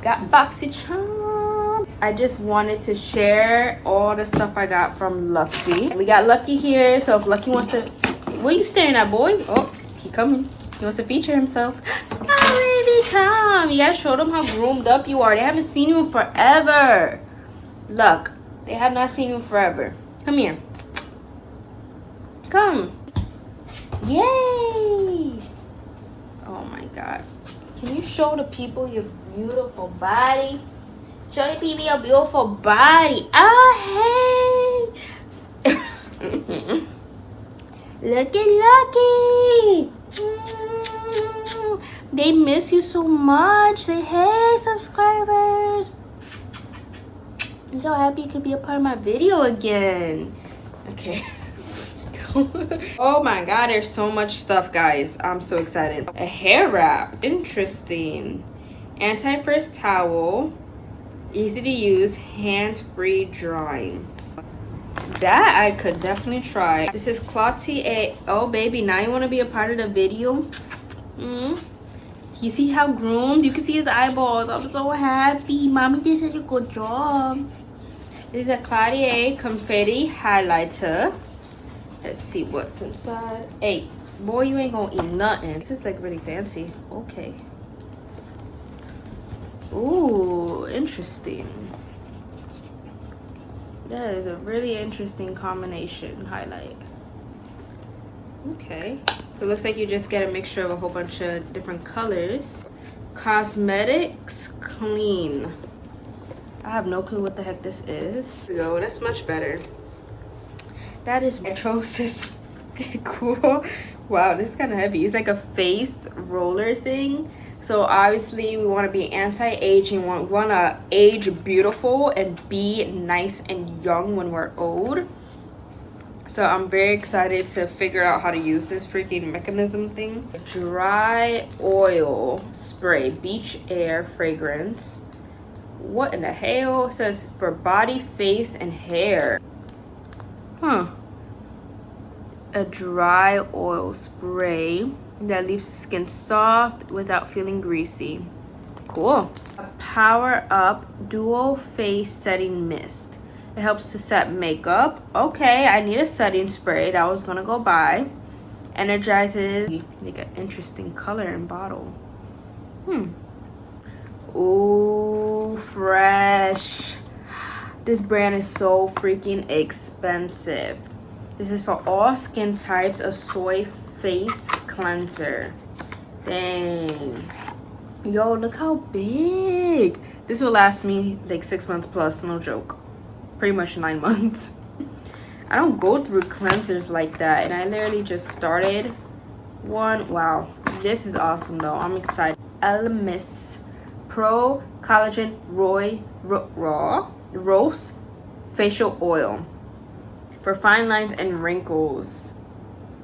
Got Boxycharm. I just wanted to share all the stuff I got from Luxe. We got Lucky here, so if Lucky wants to... What are you staring at, boy? Oh, he coming. He wants to feature himself. Oh, baby, come. You gotta show them how groomed up you are. They haven't seen you in forever. Look, they have not seen you in forever. Come here. Come. Yay. Oh my God. Can you show the people your beautiful body? Show the people your beautiful body. Oh, hey. Look at Lucky. They miss you so much. Say, hey, subscribers. I'm so happy you could be a part of my video again. Okay. Oh my God, there's so much stuff, guys. I'm so excited. A hair wrap. Interesting. Anti-frizz towel. Easy to use. Hands-free drying. That I could definitely try. This is Cloutier. Oh baby, now you want to be a part of the video? You see how groomed? You can see his eyeballs. I'm so happy. Mommy did such a good job. This is a Cloutier confetti highlighter. Let's see what's inside. Hey, boy, you ain't gonna eat nothing. This is like really fancy. Okay. Ooh, interesting. That is a really interesting combination highlight. Okay. So it looks like you just get a mixture of a whole bunch of different colors. Cosmetics Clean. I have no clue what the heck this is. There we go. That's much better. That is Metrosis. Cool. Wow, this is kind of heavy. It's like a face roller thing. So obviously we want to be anti-aging. We want to age beautiful and be nice and young when we're old. So I'm very excited to figure out how to use this freaking mechanism thing. Dry oil spray, beach air fragrance. What in the hell? It says for body, face, and hair. Huh. A dry oil spray that leaves skin soft without feeling greasy. Cool. A Power Up Dual Face Setting Mist. It helps to set makeup. Okay, I need a setting spray that I was gonna go buy. Energizes. Like an interesting color and bottle. Ooh, fresh. This brand is so freaking expensive. This is for all skin types, a soy face cleanser. Dang. Yo, look how big. This will last me like 6 months plus, no joke. Pretty much 9 months. I don't go through cleansers like that, and I literally just started one. Wow, this is awesome though. I'm excited. Elemis Pro Collagen Rose Facial Oil for fine lines and wrinkles.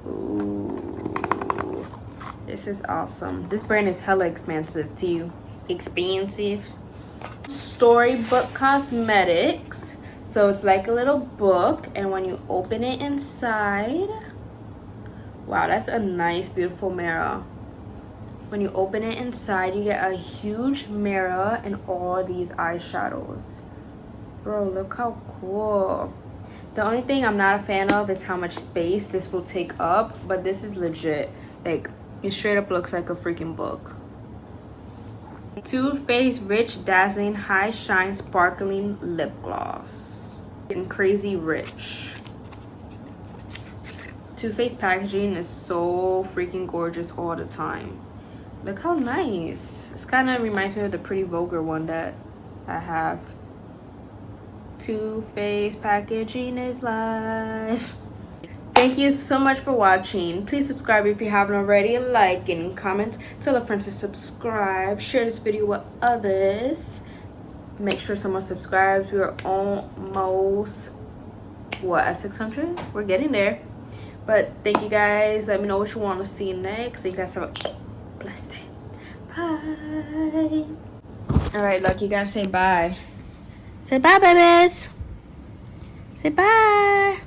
Ooh, this is awesome. This brand is hella expensive too. Expensive. Storybook Cosmetics. So it's like a little book, and when you open it inside, wow, that's a nice beautiful mirror. When you open it inside, you get a huge mirror and all these eyeshadows. Bro, look how cool. The only thing I'm not a fan of is how much space this will take up, but this is legit. Like, it straight up looks like a freaking book. Too Faced Rich Dazzling High Shine Sparkling Lip Gloss. And Crazy Rich. Too Faced packaging is so freaking gorgeous all the time. Look how nice. This kind of reminds me of the Pretty Vulgar one that I have. Too Faced packaging is life. Thank you so much for watching. Please subscribe if you haven't already. Like and comment. Tell a friend to subscribe. Share this video with others. Make sure someone subscribes. We are almost, what, at 600? We're getting there. But thank you guys. Let me know what you want to see next. So you guys have a blessed day. Bye. All right, look, you gotta say bye. Say bye, babies. Say bye.